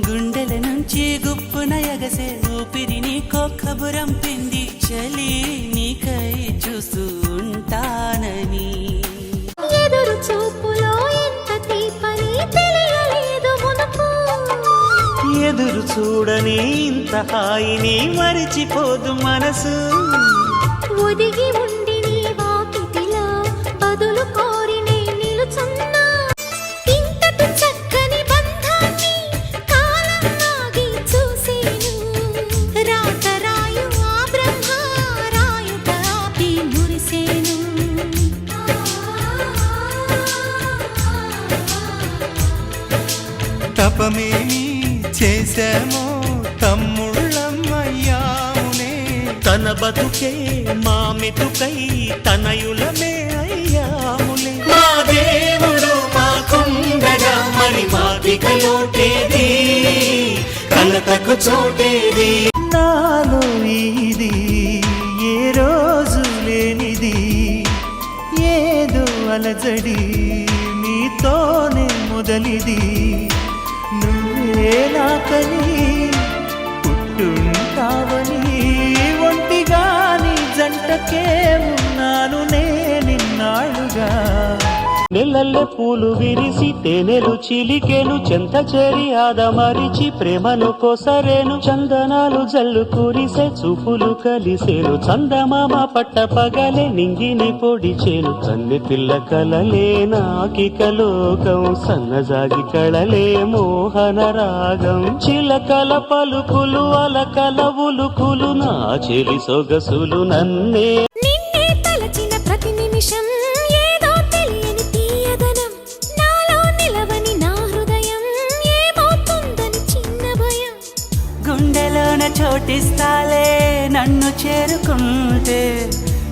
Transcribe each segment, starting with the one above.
గుండెల నుంచి గుప్పున ఎగసే ఊపిరి నీకో కబురం పింది చలి నీకై చూస్తూ ఉంటానని ఎదురు చూపులో ఎంత తీపని తెలియలేదు మునుపు ఎదురు చూడని ఇంత హాయిని మరిచిపోదు మనసు ఒదిగి ఉండి నీ వాకిటిలో బదులు కోరి నే నిలుచున్నా ఇంతటి చక్కని బంధాన్ని కాలం ఆగి చూసేను రాత రాయు ఆ బ్రహ్మ రాయుట ఆపి మురిసేను తపమేమి చేశామో తమ్ముళ్ళమ్మయ్యామునే తన బతుకే మా మెతుకై తనయులమే అయ్యాములే మా దేవుడు మాకుండగా మరి మాకిక లోటేది కలతకు చోటేది నాలో ఇది ఏ రోజు లేనిది ఏదో అలజడి నీతోనే మొదలిది నువ్వే నాకని పుట్టుంటావని ఒంటిగాని జంటకే ఉన్నాను నిన్నాళ్ళుగా నెలల్లే పూలు విరిసి తేనెలు చిలికెను చెంత చేరి ఆదమరిచి ప్రేమను కోసరేను చందనాలు జల్లు కురిసే చూపులు కలిసేను చందమామ పట్ట పగలే నింగిని పొడిచేను కన్నె పిల్ల కలలే నాకిక లోకం సన్నజాగి కళలే మోహన రాగం చిలకల పలుకులు అలకల ఉలుకులు నా చెలి సొగసులు నన్నే నిన్నే తలచిన ప్రతి నిమిషం ఏదో తెలియని తీయదనం నాలో నిలవని నా హృదయం ఏమవుతుందని చిన్న భయం గుండెలోన చోటిస్తాలే నన్ను చేరుకుంటే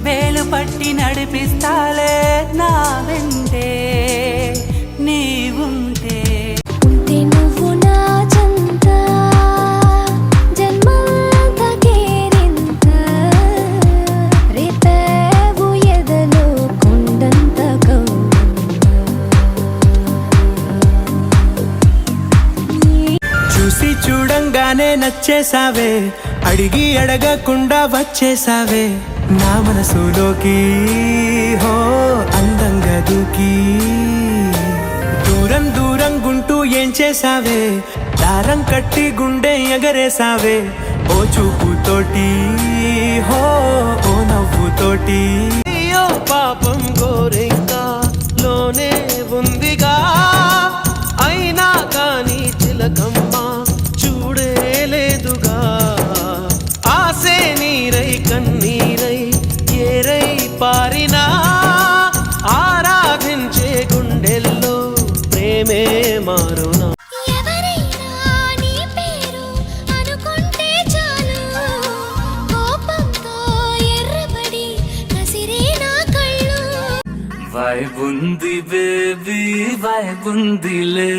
వేలు పట్టి నడిపిస్తాలే నా వెంటే నీవుంటే ఉంటే నువ్వు నా చెంత జన్మంతా కేరింత రేపేవు ఎదలో కొండంత చూసి చూడంగానే నచ్చేసావే అడిగి అడగకుండా వచ్చేసావే నా మనసులోకి హో అందంగా దూకి దూరం దూరం గుంటూ ఏం చేసావే దారం కట్టి గుండె ఎగరేసావే ఓ చూపుతోటి హో ఓ నవ్వుతోటి అయ్యో పాపం గోరింకా లోనే ఉందిగా అయినా కానీ చిలకమ్మ చూడలేదుగా ఆసే నీరై కన్నీరై ఏరై పారినా ఆరాధించే గుండెల్లో ప్రేమే మారునా ఎవరైనా నీ పేరు అనుకుంటే చాలు కోపంతో ఎర్రబడి కసిరే నా కళ్ళు వైబుంది బేబీ వైబుందిలే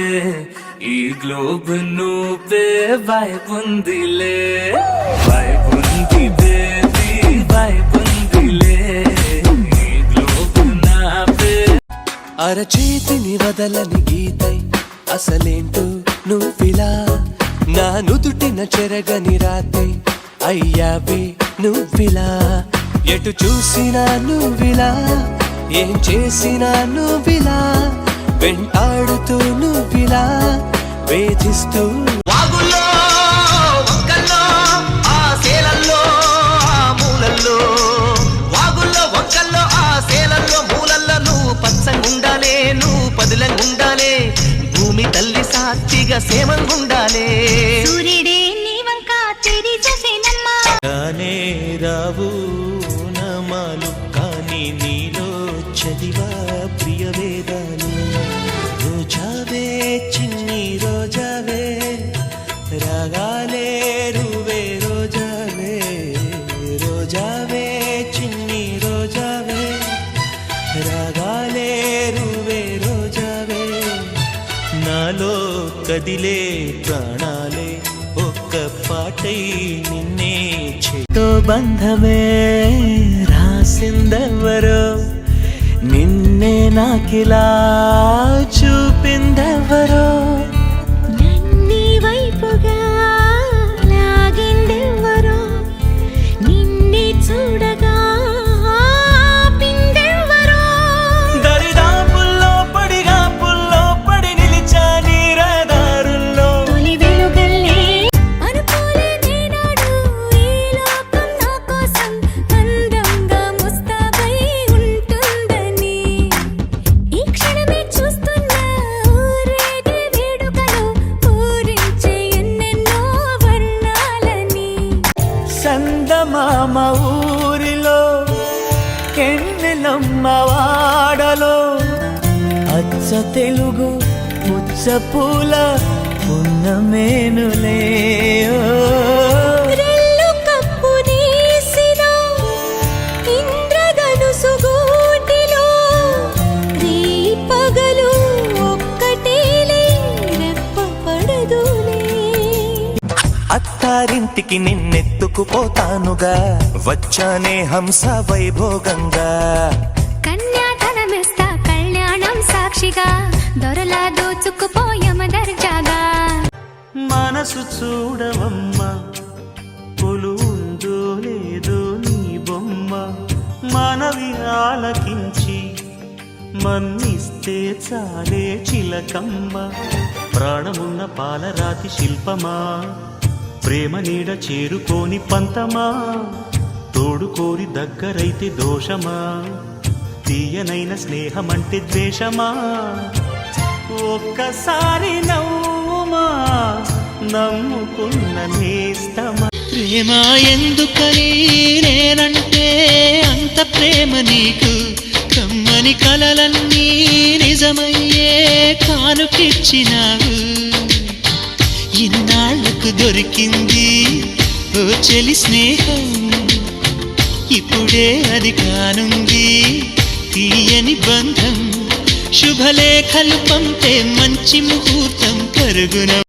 ఈ గ్లోబ్ నువ్వే వైబుందిలే వైబుంది బేబీ వైబుందిలే ఈ గ్లోబ్ నావే అరచేతిని వదలని గీతై అసలేంటో నువ్విలా నా నుదుటిన చెరగని రాతై అయ్యావే నువ్విలా ఎటు చూసినా నువ్విలా ఏం చేసినా నువ్విలా వెంటాడుతూ నువ్విలా వేధిస్తూ వాగుల్లో వంకల్లో ఆ సేలల్లో ఆ మూలల్లో వాగుల్లో వంకల్లో ఆ సేలల్లో మూలల్లో నువ్వు పచ్చంగుండాలే నువ్వు పదిలంగుండాలే భూమి తల్లి సాక్షిగా సేమంగుండాలే సూర్యుడే నీ వంక చెరి చేసేనమ్మా కానే రావు నామాలు కానీ నీలో చదివా ప్రియ వేదాలు రోజావే చిన్ని రోజావే రాగాలే రువే రోజావే రోజావే చిన్ని రోజావే రాగాలే రువే రోజావే నాలో కదిలే ప్రాణాలే ఒక్క పాటై నిన్నే చేతో బంధమే రాసిందెవరో నిన్నే నాకిలా చూపిందెవరో నన్నీ వైపు చందమామ ఊరిలో ఎన్నెలమ్మ వాడలో అచ్చ తెలుగు ముచ్చ పూల పున్నమేనులే రెల్లు కప్పు నీసిన ఇంద్రధనుసు గూటిలో రీ పగలు ఒక్కటేలే రెప్ప పడదులే అత్తారింటికి నిన్నెత్తుకుపోతానుగా వచ్చానే హంస వైభోగంగా కన్యాధనమిస్తా కళ్యాణం సాక్షిగా దొరలా దోచుకుపోయమ దర్జాగా మనసు చూడవమ్మా కొలువుందో లేదో నీ బొమ్మ మనవి ఆలకించి మన్నిస్తే చాలే చిలకమ్మ ప్రాణమున్న పాలరాతి శిల్పమా ప్రేమ నీడ చేరుకోని పంతమా తోడుకోరి దగ్గరైతే దోషమా తీయనైన స్నేహమంటే ద్వేషమా ఒక్కసారి నవ్వుమా నమ్ముకున్న నేస్తమా ప్రేమ ఎందుకని నేనంటే అంత ప్రేమ నీకు కమ్మని కలలన్నీ నిజమయ్యే కానుకిచ్చినావు ఇన్నాళ్లకు దొరికింది ఓ చెలి స్నేహం ఇప్పుడే అది కానుంది తీయని బంధం శుభలేఖలు పంపే మంచి ముహూర్తం కరుగున